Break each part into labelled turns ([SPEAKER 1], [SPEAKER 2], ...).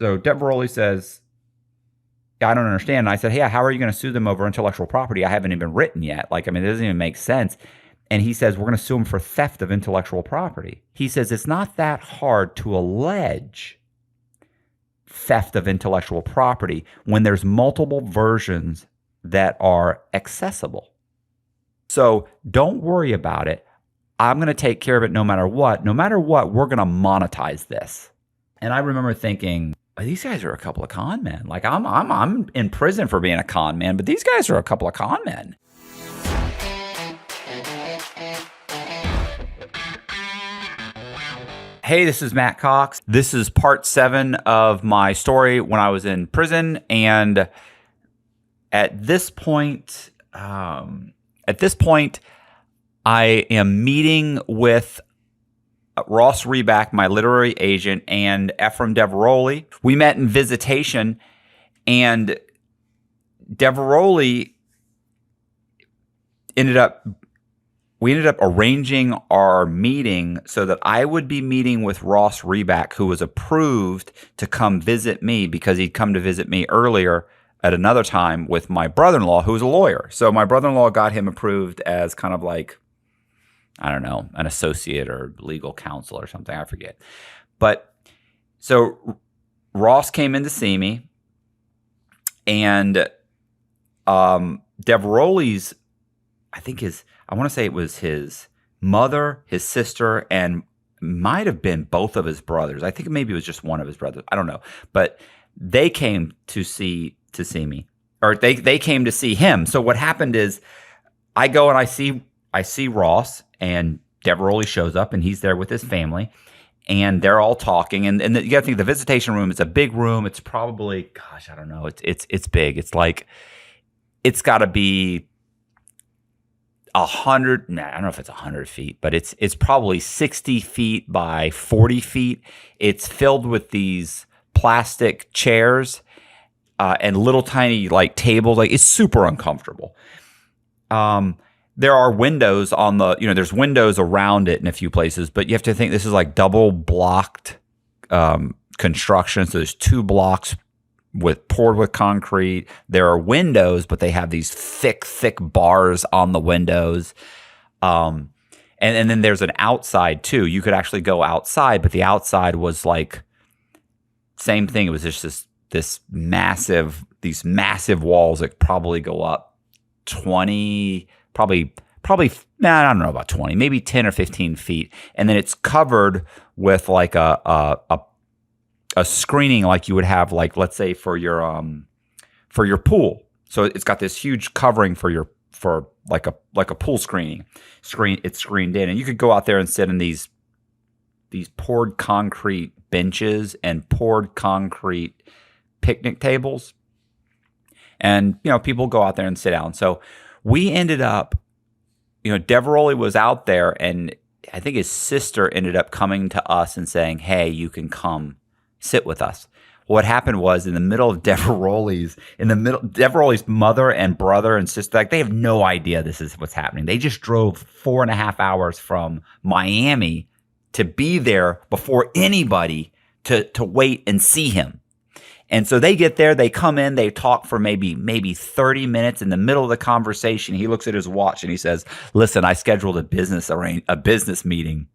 [SPEAKER 1] So Diveroli says, I don't understand. And I said, hey, how are you going to sue them over intellectual property? I haven't even written yet. Like, I mean, it doesn't even make sense. And he says, we're going to sue them for theft of intellectual property. He says, it's not that hard to allege theft of intellectual property when there's multiple versions that are accessible. So don't worry about it. I'm going to take care of it no matter what. No matter what, we're going to monetize this. And I remember thinking, these guys are a couple of con men. Like I'm in prison for being a con man, but these guys are a couple of con men. Hey, this is Matt Cox. This is part 7 of my story when I was in prison. And at this point, I am meeting with Ross Reback, my literary agent, and Efraim Diveroli. We met in visitation, and Diveroli we ended up arranging our meeting so that I would be meeting with Ross Reback, who was approved to come visit me because he'd come to visit me earlier at another time with my brother-in-law, who's a lawyer. So my brother-in-law got him approved as kind of like, I don't know, an associate or legal counsel or something. I forget. But so Ross came in to see me, and Diveroli's, I want to say it was his mother, his sister, and might have been both of his brothers. I think maybe it was just one of his brothers. I don't know. But they came to see me, or they came to see him. So what happened is I go and I see Ross, and Diveroli shows up, and he's there with his family, and they're all talking. And you got to think the visitation room is a big room. It's probably, gosh, I don't know. It's big. It's like, it's got to be 100. Nah, I don't know if it's 100 feet, but it's probably 60 feet by 40 feet. It's filled with these plastic chairs and little tiny like tables. Like, it's super uncomfortable. There are windows on there's windows around it in a few places, but you have to think this is like double blocked construction. So there's 2 blocks poured with concrete. There are windows, but they have these thick bars on the windows. And then there's an outside too. You could actually go outside, but the outside was like same thing. It was just these massive walls that probably go up 20. Probably, I don't know about 20, maybe 10 or 15 feet. And then it's covered with like a screening like you would have, like, let's say for your pool. So it's got this huge covering for like a pool screen. It's screened in. And you could go out there and sit in these poured concrete benches and poured concrete picnic tables. And, people go out there and sit down. So we ended up, Diveroli was out there, and I think his sister ended up coming to us and saying, hey, you can come sit with us. What happened was in the middle of Diveroli's mother and brother and sister, like, they have no idea this is what's happening. They just drove 4.5 hours from Miami to be there before anybody to wait and see him. And so they get there, they come in, they talk for maybe 30 minutes. In the middle of the conversation, he looks at his watch and he says, listen, I scheduled a business meeting.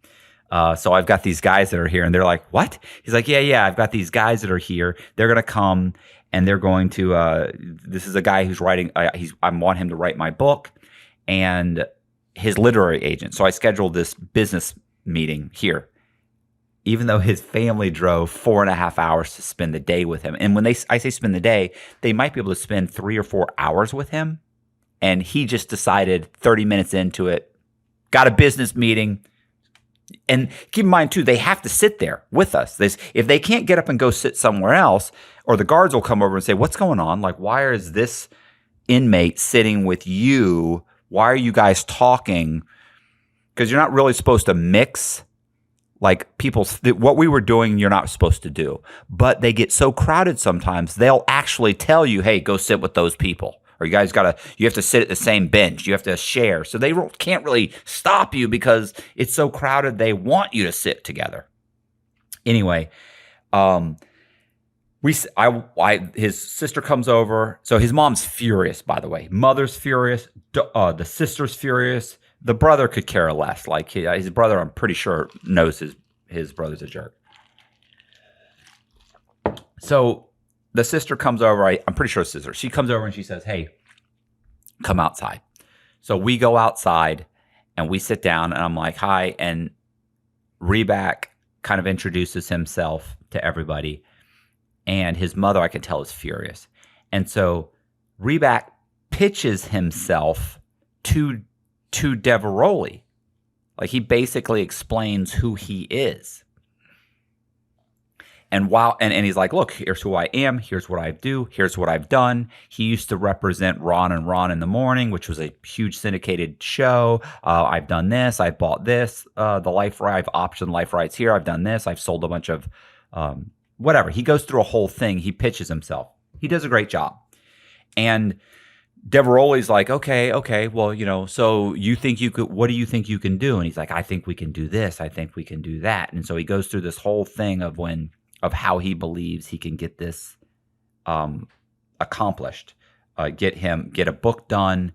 [SPEAKER 1] So I've got these guys that are here. And they're like, what? He's like, yeah, I've got these guys that are here. They're going to come, and they're going to, this is a guy who's writing, I want him to write my book, and his literary agent. So I scheduled this business meeting here, even though his family drove 4.5 hours to spend the day with him. And when I say spend the day, they might be able to spend 3 or 4 hours with him. And he just decided 30 minutes into it, got a business meeting. And keep in mind, too, they have to sit there with us. If they can't get up and go sit somewhere else, or the guards will come over and say, what's going on? Like, why is this inmate sitting with you? Why are you guys talking? Because you're not really supposed to mix. Like, what we were doing, you're not supposed to do. But they get so crowded sometimes, they'll actually tell you, hey, go sit with those people. Or you have to sit at the same bench. You have to share. So they can't really stop you because it's so crowded. They want you to sit together. Anyway, we his sister comes over. So his mom's furious, by the way. Mother's furious. The sister's furious. The brother could care less. Like his brother, I'm pretty sure knows his brother's a jerk. So the sister comes over. I'm pretty sure it's sister. She comes over and she says, "Hey, come outside." So we go outside and we sit down and I'm like, "Hi." And Reback kind of introduces himself to everybody. And his mother, I can tell, is furious. And so Reback pitches himself to Diveroli. Like, he basically explains who he is. And he's like, "Look, here's who I am. Here's what I do. Here's what I've done." He used to represent Ron and Ron in the Morning, which was a huge syndicated show. I've done this. I bought this. I've optioned life rights here. I've done this. I've sold a bunch of whatever. He goes through a whole thing. He pitches himself. He does a great job. And Diveroli's like, okay, well, so you think you could, what do you think you can do? And he's like, "I think we can do this. I think we can do that." And so he goes through this whole thing of how he believes he can get this accomplished, get a book done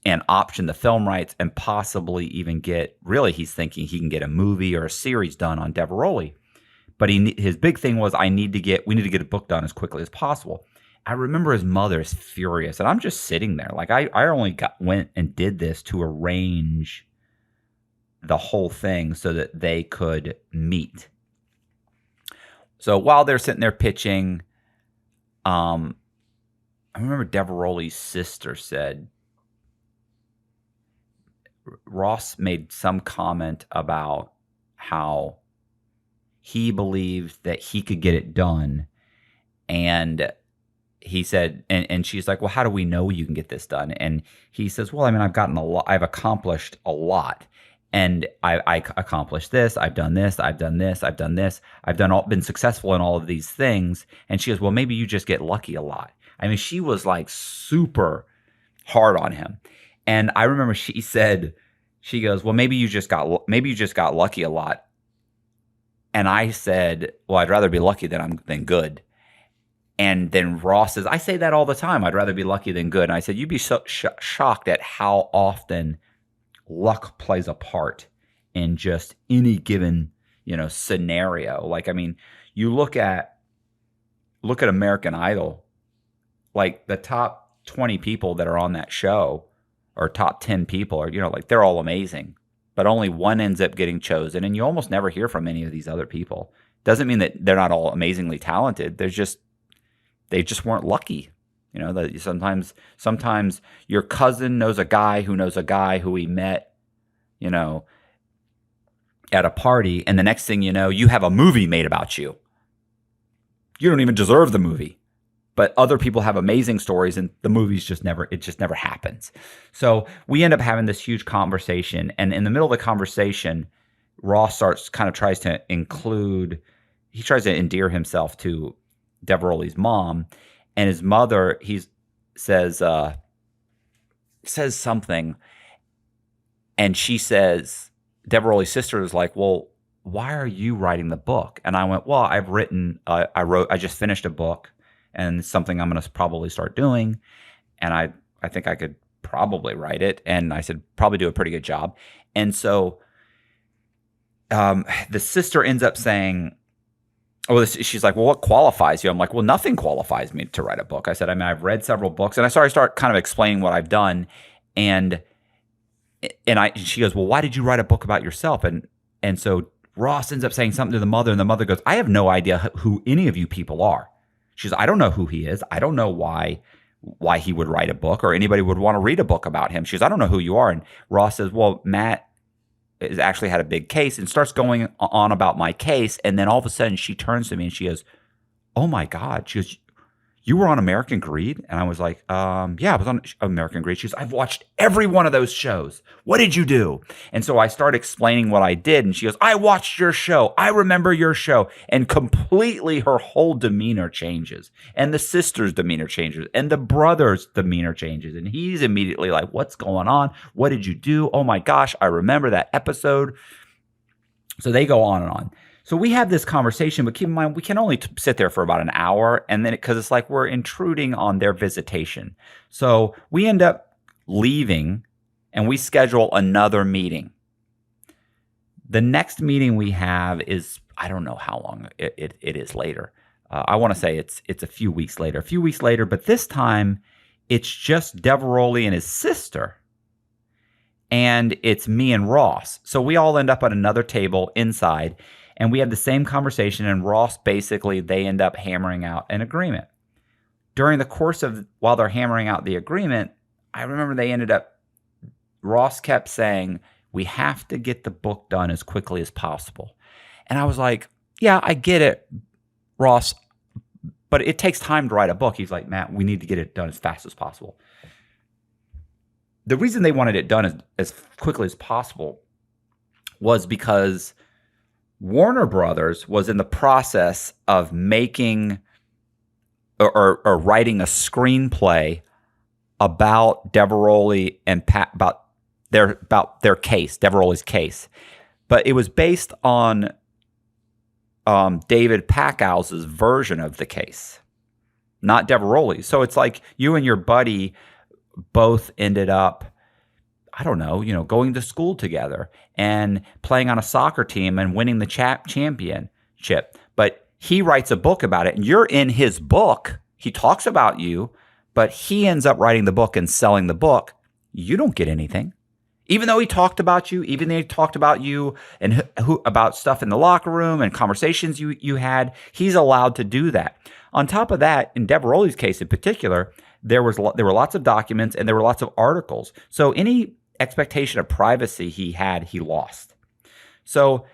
[SPEAKER 1] and option the film rights and possibly even he's thinking he can get a movie or a series done on Diveroli. But his big thing was, we need to get a book done as quickly as possible. I remember his mother is furious, and I'm just sitting there. Like, I only went and did this to arrange the whole thing so that they could meet. So while they're sitting there pitching, I remember Diveroli's sister said, Ross made some comment about how he believed that he could get it done. And he said, and she's like, "Well, how do we know you can get this done?" And he says, "Well, I mean, I've accomplished a lot. And I accomplished this. I've done this. I've done this. I've done this. Been successful in all of these things." And she goes, "Well, maybe you just get lucky a lot." I mean, she was like super hard on him. And I remember she goes, "Well, maybe you just got lucky a lot." And I said, "Well, I'd rather be lucky than good." And then Ross says, "I say that all the time. I'd rather be lucky than good." And I said, "You'd be so shocked at how often luck plays a part in just any given, scenario." Like, I mean, you look at American Idol, like the top 20 people that are on that show or top 10 people are, like, they're all amazing, but only one ends up getting chosen. And you almost never hear from any of these other people. Doesn't mean that they're not all amazingly talented. They just weren't lucky. That sometimes your cousin knows a guy who he met, at a party, and the next thing you know, you have a movie made about you. You don't even deserve the movie, but other people have amazing stories, and the movie's just never happens. So we end up having this huge conversation, and in the middle of the conversation, Ross tries to endear himself to Diveroli's mom, and his mother, says something, and she says, Diveroli's sister is like, "Well, why are you writing the book?" And I went, "Well, I just finished a book, and it's something I'm going to probably start doing, and I think I could probably write it." And I said, "Probably do a pretty good job." And so the sister ends up saying, she's like, "Well, what qualifies you?" I'm like, "Well, nothing qualifies me to write a book." I said, I've read several books. And I start kind of explaining what I've done. And she goes, "Well, why did you write a book about yourself?" And so Ross ends up saying something to the mother, and the mother goes, "I have no idea who any of you people are." She goes, "I don't know who he is. I don't know why he would write a book or anybody would want to read a book about him." She goes, "I don't know who you are." And Ross says, "Well, Matt has actually had a big case," and starts going on about my case. And then all of a sudden she turns to me and she goes, "Oh my God." She goes, "You were on American Greed?" And I was like, "Yeah, I was on American Greed." She goes, "I've watched every one of those shows. What did you do?" And so I start explaining what I did. And she goes, "I watched your show. I remember your show." And completely her whole demeanor changes. And the sister's demeanor changes. And the brother's demeanor changes. And he's immediately like, "What's going on? What did you do? Oh my gosh, I remember that episode." So they go on and on. So we have this conversation, but keep in mind, we can only sit there for about an hour. And then because it's like we're intruding on their visitation. So we end up leaving and we schedule another meeting. The next meeting we have is, I don't know how long it is later. I want to say it's a few weeks later. But this time it's just Diveroli and his sister. And it's me and Ross. So we all end up at another table inside. And we have the same conversation, and Ross basically, they end up hammering out an agreement. During the course of, while they're hammering out the agreement, I remember Ross kept saying, we have to get the book done as quickly as possible. And I was like, yeah, I get it, Ross, but it takes time to write a book. He's like, Matt, we need to get it done as fast as possible. The reason they wanted it done as quickly as possible was because Warner Brothers was in the process of making or writing a screenplay about Diveroli and about their case, Diveroli's case, but it was based on David Packhouse's version of the case, not Diveroli. So it's like you and your buddy both ended up, I don't know, going to school together and playing on a soccer team and winning the championship. But he writes a book about it, and you're in his book. He talks about you, but he ends up writing the book and selling the book. You don't get anything. Even though he talked about you, even though he talked about you and about stuff in the locker room and conversations you had, he's allowed to do that. On top of that, in Diveroli's case in particular, there were lots of documents and there were lots of articles. So any expectation of privacy he had, he lost. So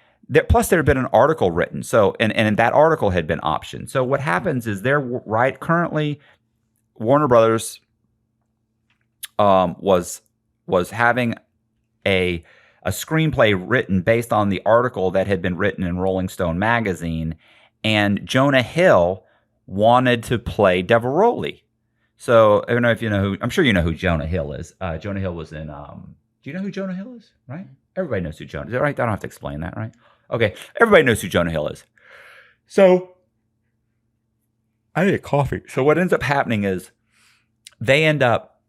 [SPEAKER 1] plus there had been an article written. So and that article had been optioned. So what happens is currently Warner Brothers was having a screenplay written based on the article that had been written in Rolling Stone magazine, and Jonah Hill wanted to play Diveroli. So I don't know if you know who. I'm sure you know who Jonah Hill is. Jonah Hill was in. Do you know who Jonah Hill is? Right? Everybody knows who Jonah is. Right? I don't have to explain that, right? Okay. Everybody knows who Jonah Hill is. So I need a coffee. So what ends up happening is they end up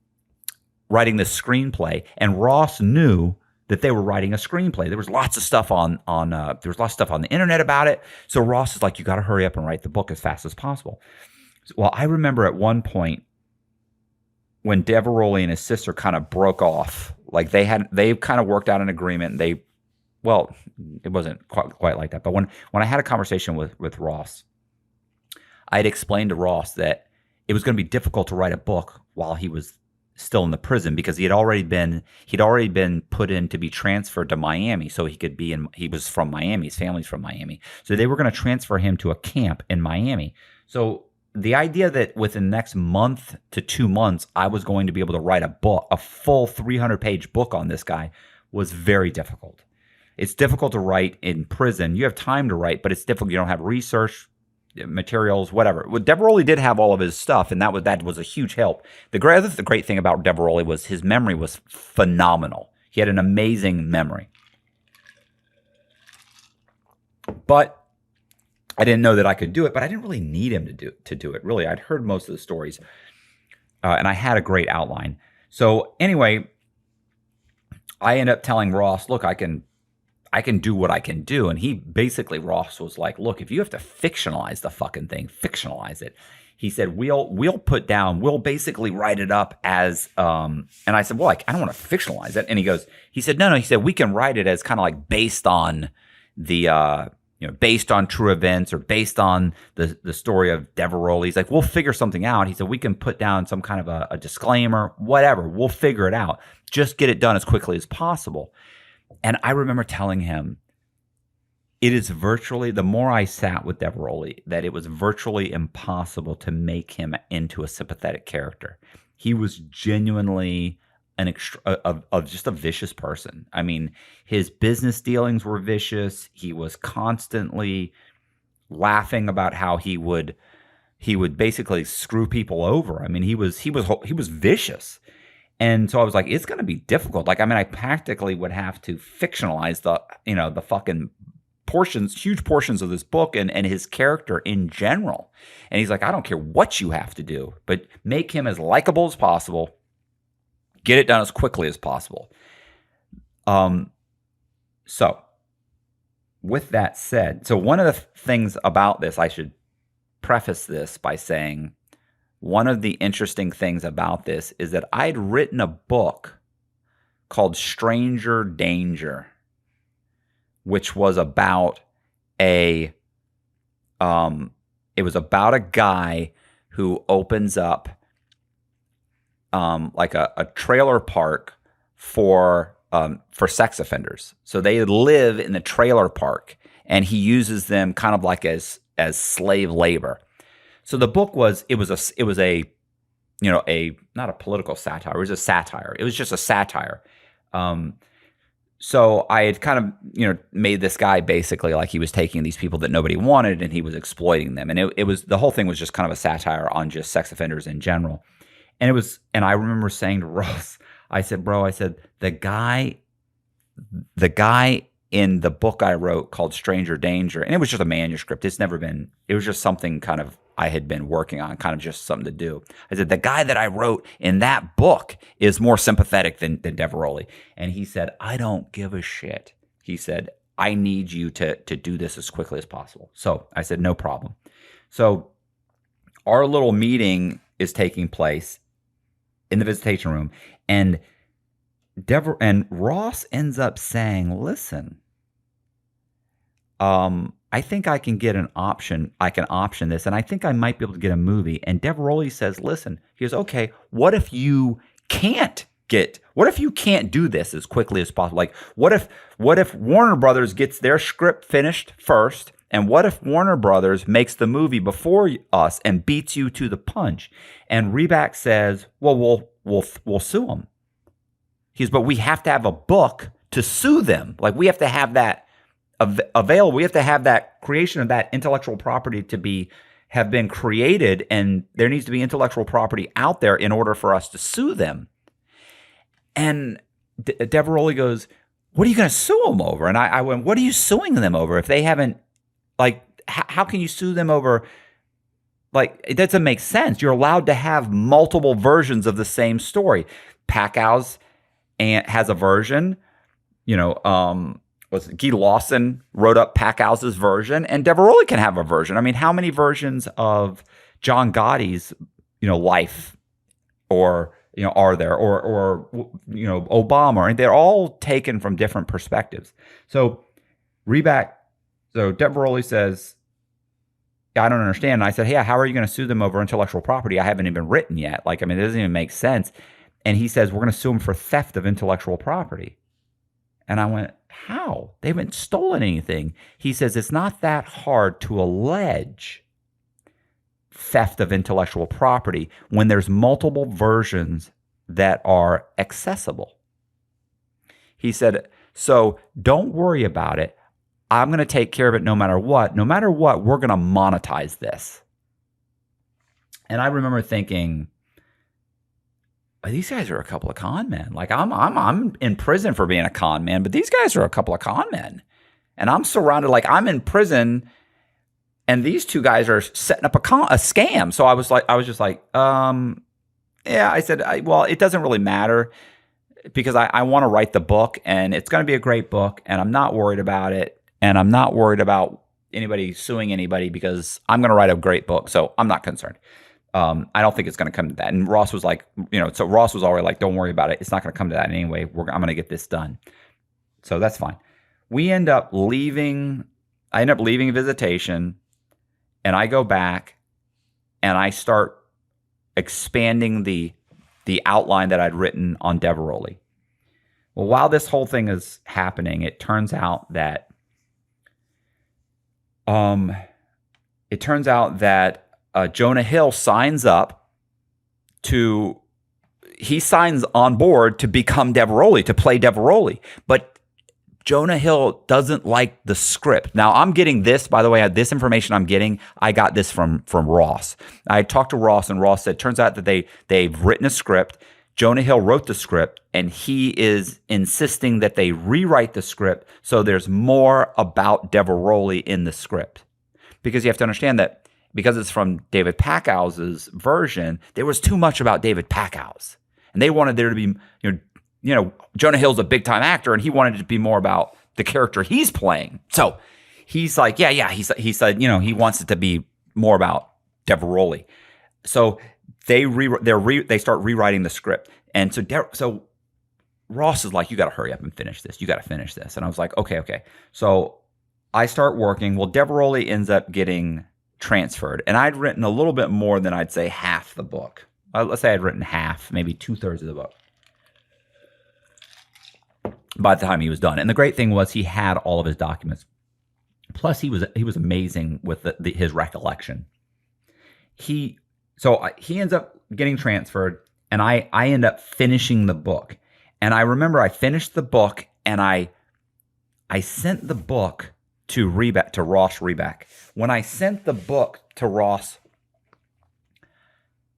[SPEAKER 1] writing this screenplay, and Ross knew that they were writing a screenplay. There was lots of stuff on the internet about it. So Ross is like, you got to hurry up and write the book as fast as possible. Well, I remember at one point when Diveroli and his sister kind of broke off, like they kind of worked out an agreement. It wasn't quite like that. But when I had a conversation with Ross, I had explained to Ross that it was going to be difficult to write a book while he was still in the prison, because he'd already been put in to be transferred to Miami, so he was from Miami, his family's from Miami, so they were going to transfer him to a camp in Miami. So the idea that within the next month to 2 months I was going to be able to write a full 300-page book on this guy was very difficult. It's difficult to write in prison. You have time to write, but it's difficult. You don't have research materials, whatever. Well, Diveroli did have all of his stuff, and that was a huge help. The great thing about Diveroli was his memory was phenomenal. He had an amazing memory. But I didn't know that I could do it, but I didn't really need him to do it. Really, I'd heard most of the stories, and I had a great outline. So anyway, I end up telling Ross, look, I can do what I can do. And Ross was like, look, if you have to fictionalize the fucking thing, fictionalize it. He said, we'll basically write it up as, and I said, well, I don't want to fictionalize it. And he said, no, he said, we can write it as kind of like based on based on true events or based on the story of Diveroli. He's like, we'll figure something out. He said, we can put down some kind of a disclaimer, whatever. We'll figure it out. Just get it done as quickly as possible. And I remember telling him, it is virtually, the more I sat with Diveroli, that it was virtually impossible to make him into a sympathetic character. He was genuinely just a vicious person. I mean, his business dealings were vicious. He was constantly laughing about how he would basically screw people over. I mean, he was vicious. And so I was like, it's going to be difficult. I practically would have to fictionalize the fucking huge portions of this book and his character in general. And he's like, I don't care what you have to do, but make him as likable as possible. Get it done as quickly as possible. So with that said, so one of the things about this, I should preface this by saying, one of the interesting things about this is that I'd written a book called Stranger Danger, which was about it was about a guy who opens up like a trailer park for sex offenders. So they live in the trailer park, and he uses them kind of like as slave labor. So the book was a not a political satire. It was a satire. It was just a satire. So I had kind of, made this guy basically like he was taking these people that nobody wanted and he was exploiting them. And the whole thing was just kind of a satire on just sex offenders in general. And I remember saying to Ross, I said, bro, the guy in the book I wrote called Stranger Danger, and it was just a manuscript. It was just something kind of I had been working on, kind of just something to do. I said, the guy that I wrote in that book is more sympathetic than Diveroli. And he said, I don't give a shit. He said, I need you to do this as quickly as possible. So I said, no problem. So our little meeting is taking place in the visitation room, and Ross ends up saying, listen, I think I can get an option. I can option this, and I think I might be able to get a movie. And Diveroli says, listen, he goes, okay, what if you can't do this as quickly as possible? Like, what if Warner Brothers gets their script finished first, and what if Warner Brothers makes the movie before us and beats you to the punch? And Reback says, well, we'll sue them. But we have to have a book to sue them. Like, we have to have that available. We have to have that creation of that intellectual property have been created, and there needs to be intellectual property out there in order for us to sue them. And Diveroli goes, what are you going to sue them over? And I went, what are you suing them over if they haven't, like, how can you sue them over? Like, it doesn't make sense. You're allowed to have multiple versions of the same story. Packows has a version, Guy Lawson wrote up Packhouse's version, and Diveroli can have a version. I mean, how many versions of John Gotti's, life, or are there, or Obama? And they're all taken from different perspectives. So Diveroli says, I don't understand. And I said, hey, how are you going to sue them over intellectual property? I haven't even written yet. Like, I mean, it doesn't even make sense. And he says, we're going to sue them for theft of intellectual property. And I went, how? They haven't stolen anything. He says, it's not that hard to allege theft of intellectual property when there's multiple versions that are accessible. He said, so don't worry about it. I'm going to take care of it no matter what. No matter what, we're going to monetize this. And I remember thinking, these guys are a couple of con men. Like, I'm in prison for being a con man, but these guys are a couple of con men. And I'm surrounded, like, I'm in prison, and these two guys are setting up a scam. So I was just like, yeah. I said, well, it doesn't really matter because I want to write the book, and it's going to be a great book, and I'm not worried about it, and I'm not worried about anybody suing anybody because I'm going to write a great book. So I'm not concerned. I don't think it's going to come to that. And Ross was like, so Ross was already like, don't worry about it. It's not going to come to that anyway. I'm going to get this done. So that's fine. I end up leaving visitation, and I go back and I start expanding the outline that I'd written on Diveroli. Well, while this whole thing is happening, it turns out that Jonah Hill signs on board to become Diveroli, to play Diveroli. But Jonah Hill doesn't like the script. Now, I'm getting this, by the way, this information I'm getting, I got this from Ross. I talked to Ross, and Ross said, turns out that they've written a script. Jonah Hill wrote the script, and he is insisting that they rewrite the script so there's more about Diveroli in the script. Because you have to understand that because it's from David Packhouse's version, there was too much about David Packhouse. And they wanted there to be, Jonah Hill's a big-time actor, and he wanted it to be more about the character he's playing. So he's like, he said, he wants it to be more about Diveroli. So they start rewriting the script, and so Ross is like, "You got to hurry up and finish this. You got to finish this." And I was like, "Okay." So I start working. Well, Diveroli ends up getting transferred, and I'd written a little bit more than I'd say half the book. Let's say I'd written half, maybe 2/3 of the book by the time he was done. And the great thing was he had all of his documents. Plus, he was amazing with his recollection. So he ends up getting transferred, and I end up finishing the book. And I remember I finished the book, and I sent the book to Ross Reback. When I sent the book to Ross,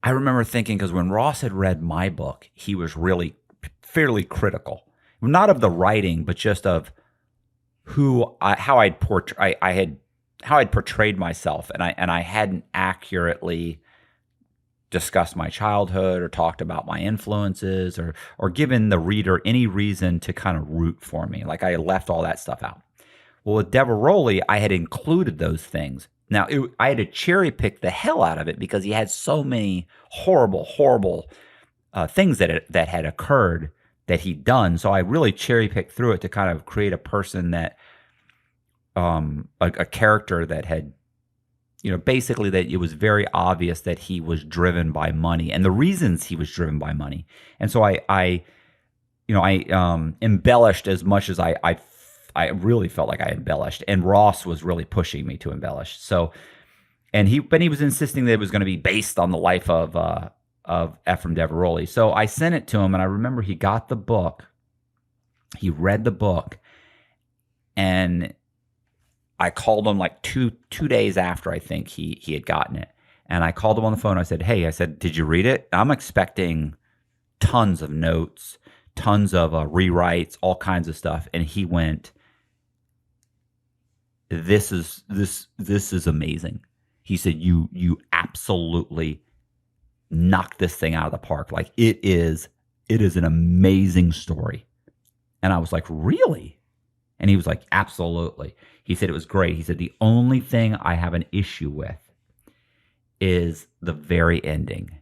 [SPEAKER 1] I remember thinking, because when Ross had read my book, he was really fairly critical, not of the writing, but just of how I'd portrayed myself, and I hadn't accurately discussed my childhood or talked about my influences or given the reader any reason to kind of root for me. Like I left all that stuff out. Well, with Diveroli, I had included those things. Now, I had to cherry pick the hell out of it because he had so many horrible things that had occurred that he'd done. So I really cherry picked through it to kind of create a person that, a character that had, basically that it was very obvious that he was driven by money and the reasons he was driven by money. And so I embellished as much as I really felt like I embellished, and Ross was really pushing me to embellish. So, but he was insisting that it was going to be based on the life of Efraim Diveroli. So I sent it to him, and I remember he got the book, he read the book, and I called him like two days after I think he had gotten it. And I called him on the phone. I said, "Hey," "did you read it? I'm expecting tons of notes, tons of rewrites, all kinds of stuff." And he went, This is amazing." He said, you absolutely knocked this thing out of the park. Like it is an amazing story. And I was like, "Really?" And he was like, "Absolutely." He said it was great. He said, "The only thing I have an issue with is the very ending."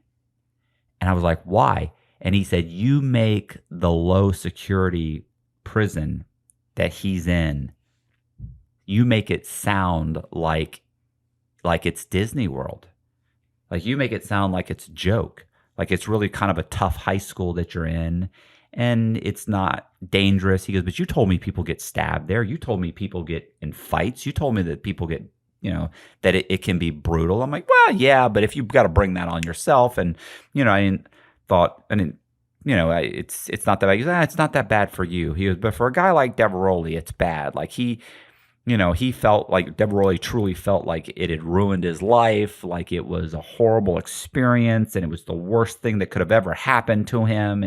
[SPEAKER 1] And I was like, "Why?" And he said, "You make the low security prison that he's in, you make it sound like it's Disney World. Like you make it sound like it's a joke. Like it's really kind of a tough high school that you're in, and it's not dangerous." He goes, "But you told me people get stabbed there. You told me people get in fights. You told me that people get, that it can be brutal." I'm like, "Well, yeah, but if you've got to bring that on yourself," and, it's not that bad. He goes, "It's not that bad for you." He goes, "But for a guy like Diveroli, it's bad." Like he felt like Diveroli truly felt like it had ruined his life, like it was a horrible experience, and it was the worst thing that could have ever happened to him.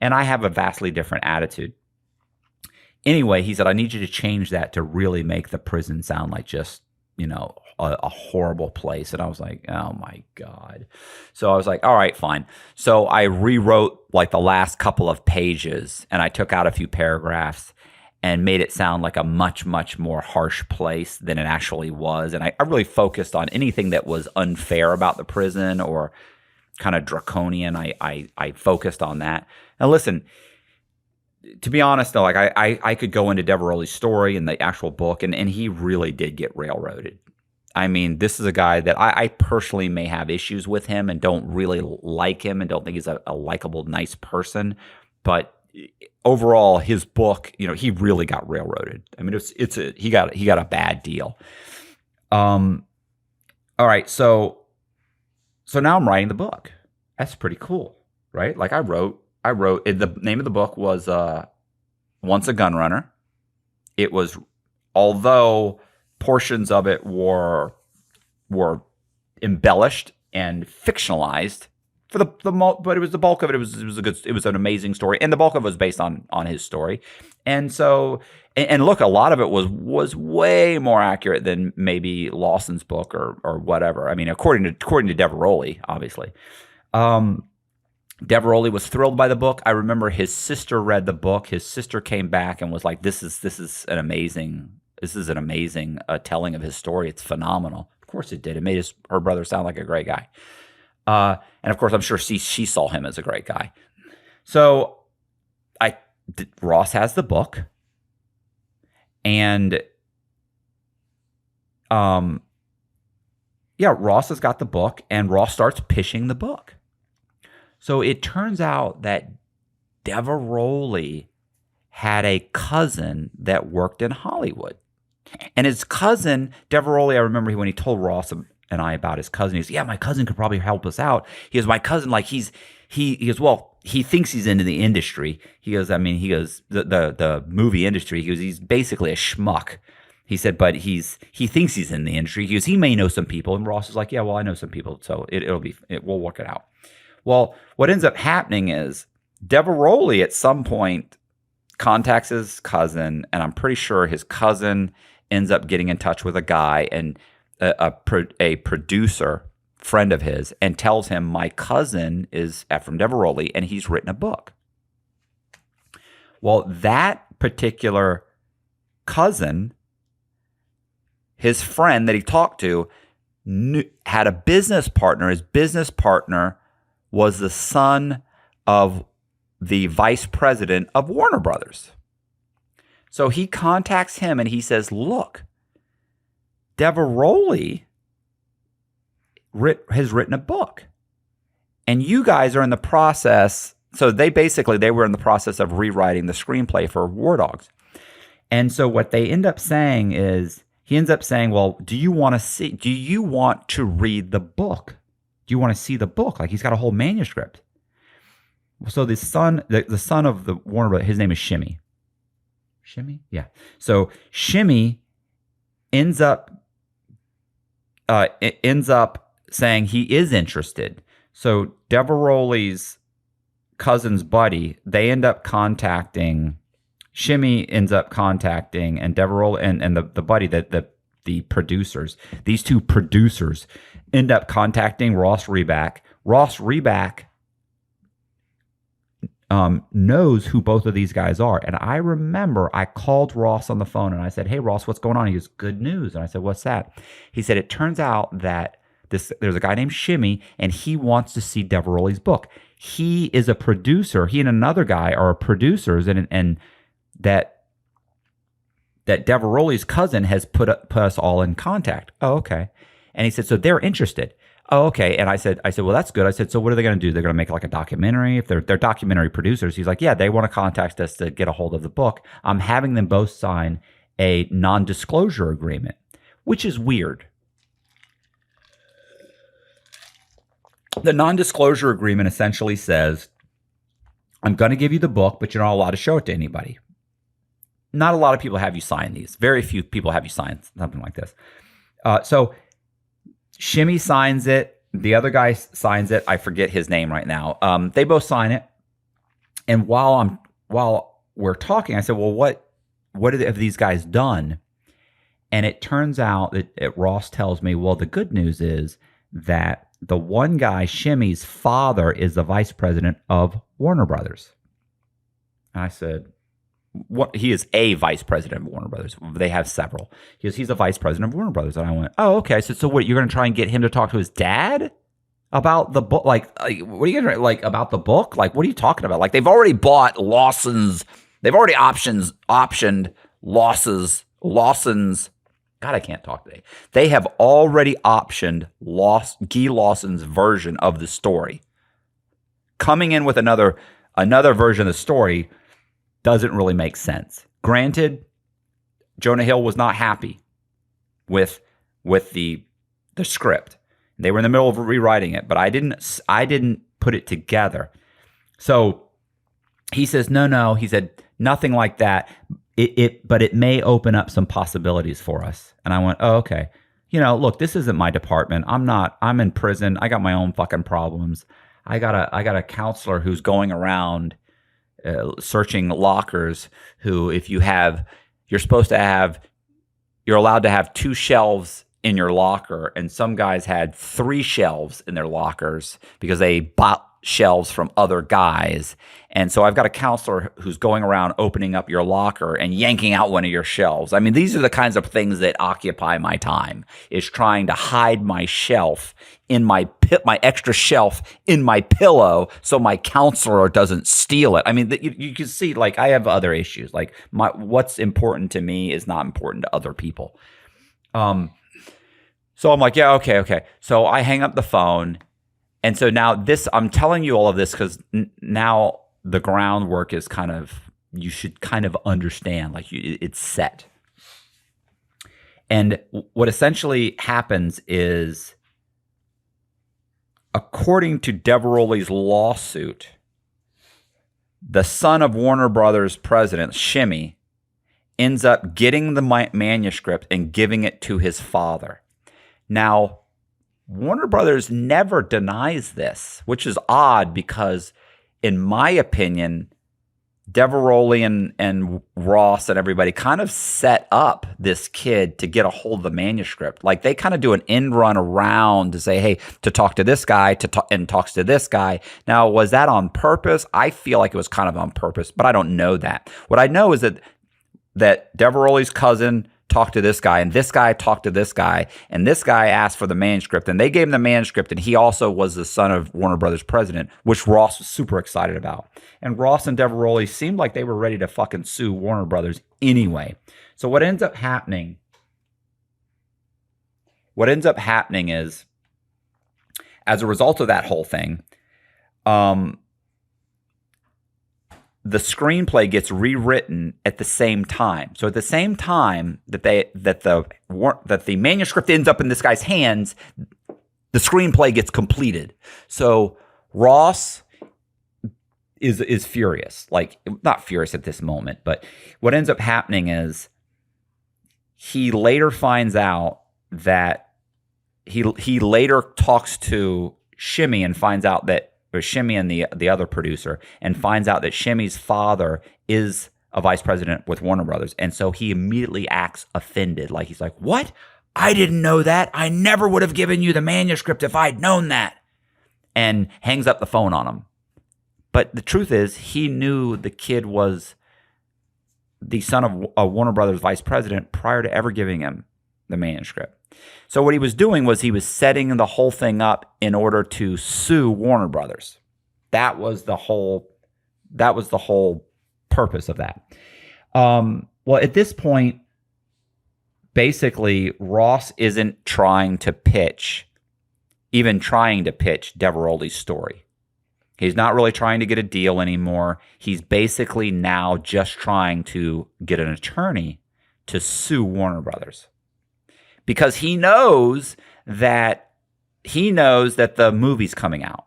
[SPEAKER 1] And I have a vastly different attitude. Anyway, he said, "I need you to change that to really make the prison sound like just, a horrible place." And I was like, "Oh my God." So I was like, "All right, fine." So I rewrote like the last couple of pages, and I took out a few paragraphs and made it sound like a much, much more harsh place than it actually was. And I really focused on anything that was unfair about the prison or kind of draconian. I focused on that. Now, listen, to be honest, though, like I could go into Diveroli's story and the actual book, and he really did get railroaded. I mean, this is a guy that I personally may have issues with him and don't really like him and don't think he's a likable, nice person. But overall, his book, he really got railroaded. I mean, he got a bad deal. All right, so now I'm writing the book. That's pretty cool, right? Like I wrote. The name of the book was Once a Gun Runner. It was, although portions of it were embellished and fictionalized, but it was the bulk of it. It was an amazing story, and the bulk of it was based on his story. And so, and look, a lot of it was way more accurate than maybe Lawson's book or whatever. I mean, according to Diveroli, obviously. Diveroli was thrilled by the book. I remember his sister read the book. His sister came back and was like, "This is an amazing telling of his story. It's phenomenal." Of course, it did. It made her brother sound like a great guy. And of course, I'm sure she saw him as a great guy. So Ross has the book, and Ross has got the book, and Ross starts pitching the book. So it turns out that Diveroli had a cousin that worked in Hollywood. And his cousin, Diveroli, I remember when he told Ross and I about his cousin, he said, "Yeah, my cousin could probably help us out." He goes, "My cousin, like he goes, well, he thinks he's into the industry." He goes, the movie industry. He goes, "He's basically a schmuck." He said, "But he thinks he's in the industry." He goes, "He may know some people." And Ross is like, "Yeah, well, I know some people, so we'll work it out." Well, what ends up happening is Diveroli at some point contacts his cousin, and I'm pretty sure his cousin ends up getting in touch with a guy and a producer friend of his, and tells him, "My cousin is Efraim Diveroli, and he's written a book." Well, that particular cousin, his friend that he talked to, had a business partner. His business partner was the son of the vice president of Warner Brothers. So he contacts him and he says, "Look, Diveroli has written a book, and you guys are in the process." So they were in the process of rewriting the screenplay for War Dogs. And so what they end up saying is, he ends up saying, "Well, do you want to read the book? Do you want to see the book?" Like, he's got a whole manuscript. So the son of the Warner Brothers, his name is Shimmy. Shimmy? Yeah. So Shimmy ends up saying he is interested. So Diveroli's cousin's buddy, they end up contacting, Shimmy ends up contacting, and Diveroli and the buddy, the producers, these two producers end up contacting Ross Reback. Ross Reback knows who both of these guys are. And I remember I called Ross on the phone and I said, "Hey, Ross, what's going on?" He goes, "Good news." And I said, "What's that?" He said, "It turns out that there's a guy named Shimmy, and he wants to see Diveroli's book. He is a producer. He and another guy are producers, and that Diveroli's cousin has put us all in contact." "Oh, okay." And he said, "So they're interested." "Oh, okay." And I said, "Well, that's good." I said, "So what are they going to do? They're going to make like a documentary?" If they're documentary producers, he's like, "Yeah, they want to contact us to get a hold of the book. I'm having them both sign a non-disclosure agreement," which is weird. The non-disclosure agreement essentially says, "I'm going to give you the book, but you're not allowed to show it to anybody." Not a lot of people have you sign these. Very few people have you sign something like this. So Shimmy signs it. The other guy signs it. I forget his name right now. They both sign it. And while we're talking, I said, "Well, what have these guys done?" And it turns out that Ross tells me, "Well, the good news is that the one guy, Shimmy's father, is the vice president of Warner Brothers." And I said, "What? He is a vice president of Warner Brothers. They have several." He goes, "He's the vice president of Warner Brothers." And I went, "Oh, okay." I said, "So what, you're going to try and get him to talk to his dad about the book? Like what are you going to, like, about the book? Like, what are you talking about? Like, they've already bought Lawson's, they've already optioned Lawson's, God, I can't talk today. They have already optioned Guy Lawson's version of the story. Coming in with another version of the story doesn't really make sense. Granted, Jonah Hill was not happy with the script. They were in the middle of rewriting it, but I didn't put it together. So he says, no. He said, "Nothing like that. But it may open up some possibilities for us." And I went, "Oh, okay. Look, this isn't my department. I'm in prison. I got my own fucking problems. I got a counselor who's going around searching lockers. Who, if you're supposed to have, you're allowed to have 2 shelves in your locker, and some guys had 3 shelves in their lockers because they bought shelves from other guys. And so I've got a counselor who's going around opening up your locker and yanking out one of your shelves. I mean, these are the kinds of things that occupy my time, is trying to hide my shelf in my extra shelf in my pillow so my counselor doesn't steal it. I mean, you can see, like, I have other issues. Like, what's important to me is not important to other people. So I'm like, yeah, okay. So I hang up the phone. And so now I'm telling you all of this because now the groundwork is you should kind of understand, like, it's set. And what essentially happens is, according to Diveroli's lawsuit, the son of Warner Brothers president, Shimmy, ends up getting the manuscript and giving it to his father. Now, Warner Brothers never denies this, which is odd because, in my opinion, Diveroli and Ross and everybody kind of set up this kid to get a hold of the manuscript. Like, they kind of do an end run around to say, hey, to talk to this guy, and talks to this guy. Now, was that on purpose? I feel like it was kind of on purpose, but I don't know that. What I know is that Diveroli's cousin talked to this guy, and this guy talked to this guy, and this guy asked for the manuscript, and they gave him the manuscript, and he also was the son of Warner Brothers president, which Ross was super excited about. And Ross and Diveroli seemed like they were ready to fucking sue Warner Brothers anyway. So what ends up happening is, as a result of that whole thing, the screenplay gets rewritten at the same time. So at the same time that the manuscript ends up in this guy's hands, the screenplay gets completed. So Ross is furious, like, not furious at this moment, but what ends up happening is he later finds out that he later talks to Shimmy and finds out that, or Shimmy and the other producer, and finds out that Shimmy's father is a vice president with Warner Brothers. And so he immediately acts offended. Like, he's like, what? I didn't know that. I never would have given you the manuscript if I'd known that. And hangs up the phone on him. But the truth is, he knew the kid was the son of a Warner Brothers vice president prior to ever giving him the manuscript. So what he was doing was he was setting the whole thing up in order to sue Warner Brothers. That was the whole purpose of that. Well, at this point, basically, Ross isn't trying to pitch Diveroli's story. He's not really trying to get a deal anymore. He's basically now just trying to get an attorney to sue Warner Brothers, because he knows that the movie's coming out.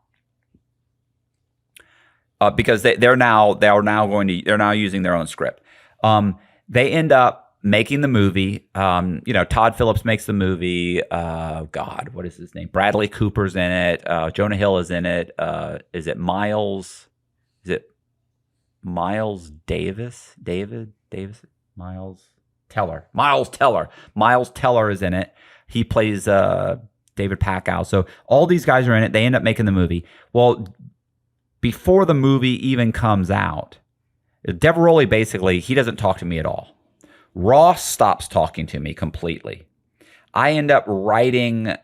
[SPEAKER 1] Because they're now using their own script. They end up making the movie. Todd Phillips makes the movie. God, what is his name? Bradley Cooper's in it. Jonah Hill is in it. Is it Miles? Is it Miles Davis? David Davis? Miles Teller. Miles Teller is in it. He plays David Packow. So all these guys are in it. They end up making the movie. Well, before the movie even comes out, Diveroli basically, he doesn't talk to me at all. Ross stops talking to me completely. I end up writing.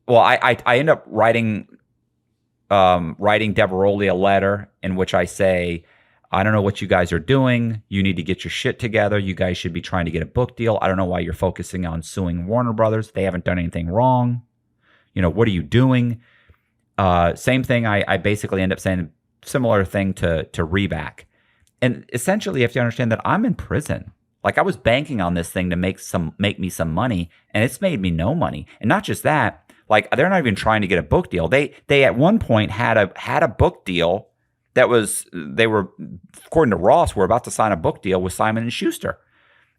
[SPEAKER 1] Well, I end up writing Diveroli a letter in which I say, I don't know what you guys are doing. You need to get your shit together. You guys should be trying to get a book deal. I don't know why you're focusing on suing Warner Brothers. They haven't done anything wrong. What are you doing? Same thing. I basically end up saying a similar thing to Reback. And essentially, you have to understand that I'm in prison. Like, I was banking on this thing to make me some money, and it's made me no money. And not just that, like, they're not even trying to get a book deal. They at one point had a book deal that was, they were, according to Ross, were about to sign a book deal with Simon and Schuster.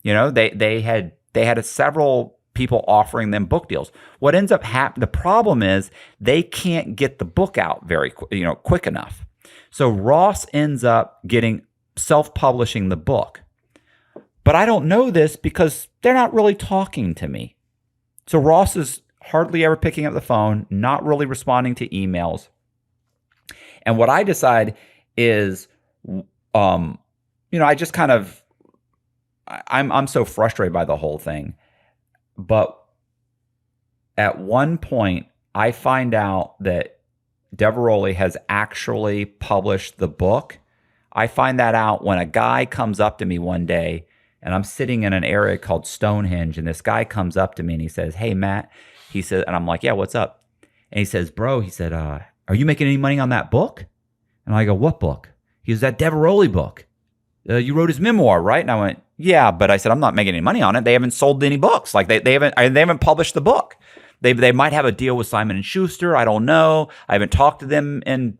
[SPEAKER 1] They had several people offering them book deals. What ends up happening, the problem is they can't get the book out quick enough. So Ross ends up getting self-publishing the book. But I don't know this because they're not really talking to me. So Ross is hardly ever picking up the phone, not really responding to emails. And what I decide is, I just kind of, I'm so frustrated by the whole thing. But at one point, I find out that Diveroli has actually published the book. I find that out when a guy comes up to me one day, and I'm sitting in an area called Stonehenge, and this guy comes up to me and he says, "Hey, Matt," he said, and I'm like, "Yeah, what's up?" And he says, "Bro," he said, "are you making any money on that book?" And I go, "What book?" He goes, "That Diveroli book. You wrote his memoir, right?" And I went, "Yeah," but I said, "I'm not making any money on it. They haven't sold any books. Like they haven't published the book. They might have a deal with Simon and Schuster. I don't know. I haven't talked to them in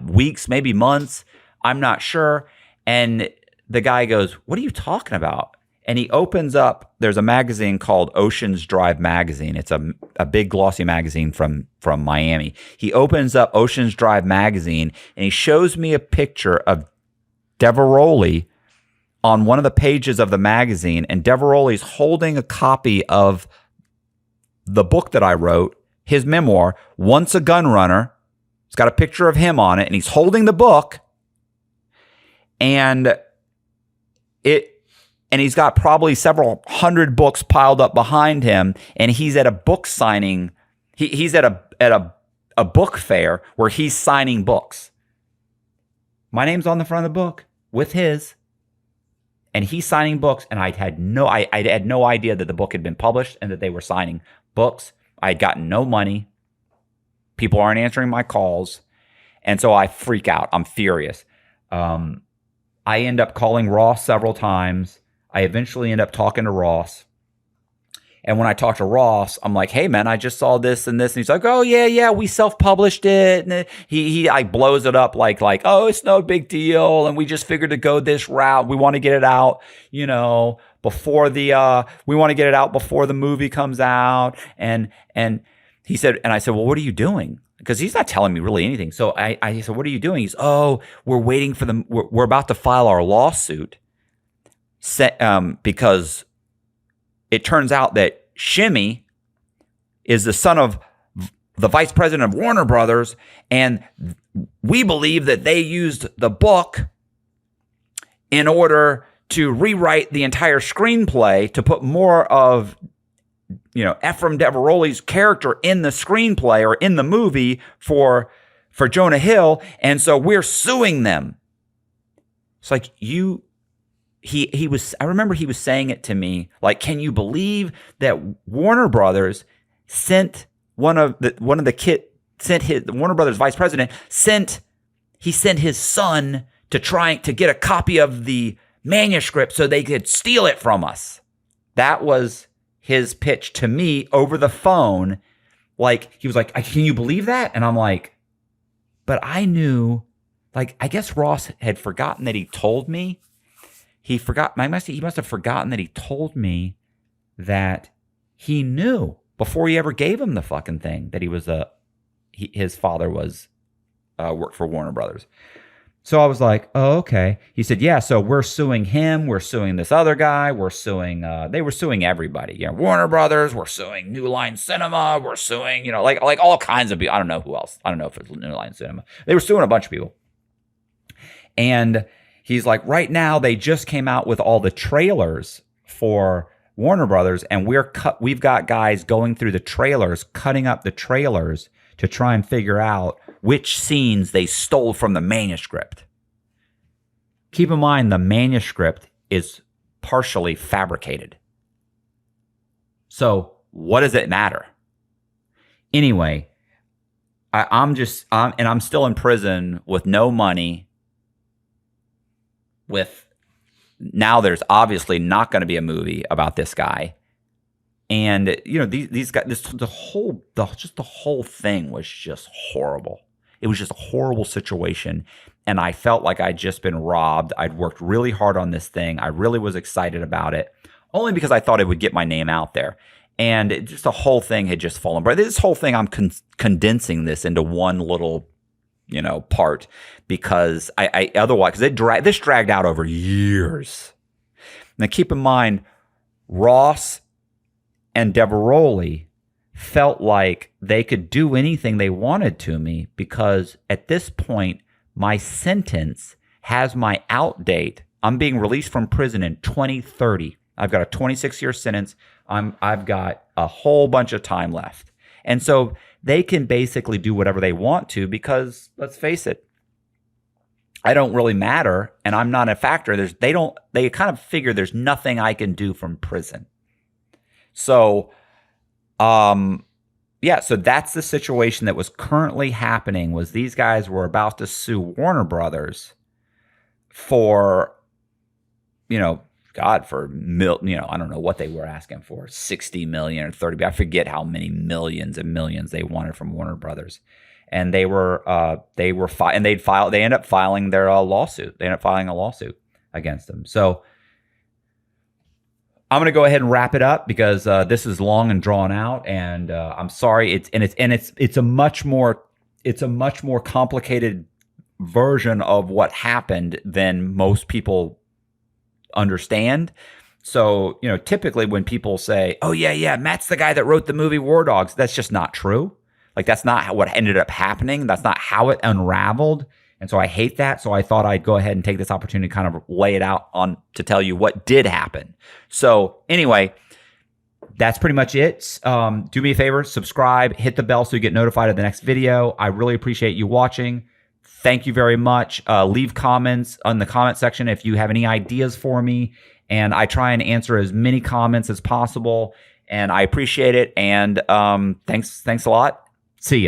[SPEAKER 1] weeks, maybe months. I'm not sure." And the guy goes, "What are you talking about?" And he opens up, there's a magazine called Ocean's Drive Magazine. It's a big glossy magazine from Miami. He opens up Ocean's Drive Magazine and he shows me a picture of Diveroli on one of the pages of the magazine. And Diveroli's holding a copy of the book that I wrote, his memoir, Once a Gun Runner. It's got a picture of him on it and he's holding the book. And he's got probably several hundred books piled up behind him, and he's at a book signing. He's at a book fair where he's signing books. My name's on the front of the book with his, and he's signing books. And I had no idea that the book had been published and that they were signing books. I had gotten no money. People aren't answering my calls, and so I freak out. I'm furious. I end up calling Ross several times. I eventually end up talking to Ross. And when I talk to Ross, I'm like, "Hey, man, I just saw this and this." And he's like, "Oh, yeah, we self-published it." And he blows it up like, "Oh, it's no big deal. And we just figured to go this route. We want to get it out, before we want to get it out before the movie comes out." And he said, and I said, "Well, what are you doing?" Because he's not telling me really anything. So I said, "What are you doing?" He's, "Oh, we're waiting for them. We're about to file our lawsuit." Because it turns out that Shimmy is the son of the vice president of Warner Brothers, and we believe that they used the book in order to rewrite the entire screenplay to put more of Efraim Diveroli's character in the screenplay or in the movie for Jonah Hill, and so we're suing them. It's like He was. I remember he was saying it to me like, "Can you believe that Warner Brothers sent Warner Brothers vice president sent his son to try to get a copy of the manuscript so they could steal it from us." That was his pitch to me over the phone. Like, he was like, "Can you believe that?" And I'm like, but I knew. Like, I guess Ross had forgotten that he told me. He must have forgotten that he told me that he knew before he ever gave him the fucking thing that his father was worked for Warner Brothers. So I was like, "Oh, okay." He said, "Yeah, so we're suing him. We're suing this other guy. We're suing." They were suing everybody. Warner Brothers. We're suing New Line Cinema. We're suing, like all kinds of people. I don't know who else. I don't know if it was New Line Cinema. They were suing a bunch of people, and he's like, "Right now, they just came out with all the trailers for Warner Brothers, and we've got guys going through the trailers, cutting up the trailers to try and figure out which scenes they stole from the manuscript." Keep in mind, the manuscript is partially fabricated. So what does it matter? Anyway, I'm still in prison with no money. Now there's obviously not going to be a movie about this guy, and these guys. The whole thing was just horrible. It was just a horrible situation, and I felt like I'd just been robbed. I'd worked really hard on this thing. I really was excited about it, only because I thought it would get my name out there. And just the whole thing had just fallen apart. This whole thing, I'm condensing this into one little, part because I otherwise, because this dragged out over years. Now, keep in mind, Ross and Diveroli felt like they could do anything they wanted to me because at this point, my sentence has my out date. I'm being released from prison in 2030. I've got a 26-year sentence. I've got a whole bunch of time left. And so they can basically do whatever they want to because, let's face it, I don't really matter and I'm not a factor. They kind of figure there's nothing I can do from prison. So, so that's the situation that was currently happening. Was these guys were about to sue Warner Brothers for, for I don't know what they were asking for, 60 million or 30. I forget how many millions and millions they wanted from Warner Brothers, and they ended up filing their lawsuit. They ended up filing a lawsuit against them. So I'm going to go ahead and wrap it up because this is long and drawn out, and I'm sorry. It's a much more complicated version of what happened than most people understand. So, typically when people say, "Oh yeah, Matt's the guy that wrote the movie War Dogs," that's just not true. Like that's not what ended up happening. That's not how it unraveled. And so I hate that. So I thought I'd go ahead and take this opportunity to kind of lay it out to tell you what did happen. So anyway, that's pretty much it. Do me a favor, subscribe, hit the bell so you get notified of the next video. I really appreciate you watching. Thank you very much. Leave comments on the comment section if you have any ideas for me. And I try and answer as many comments as possible. And I appreciate it. And thanks a lot. See ya.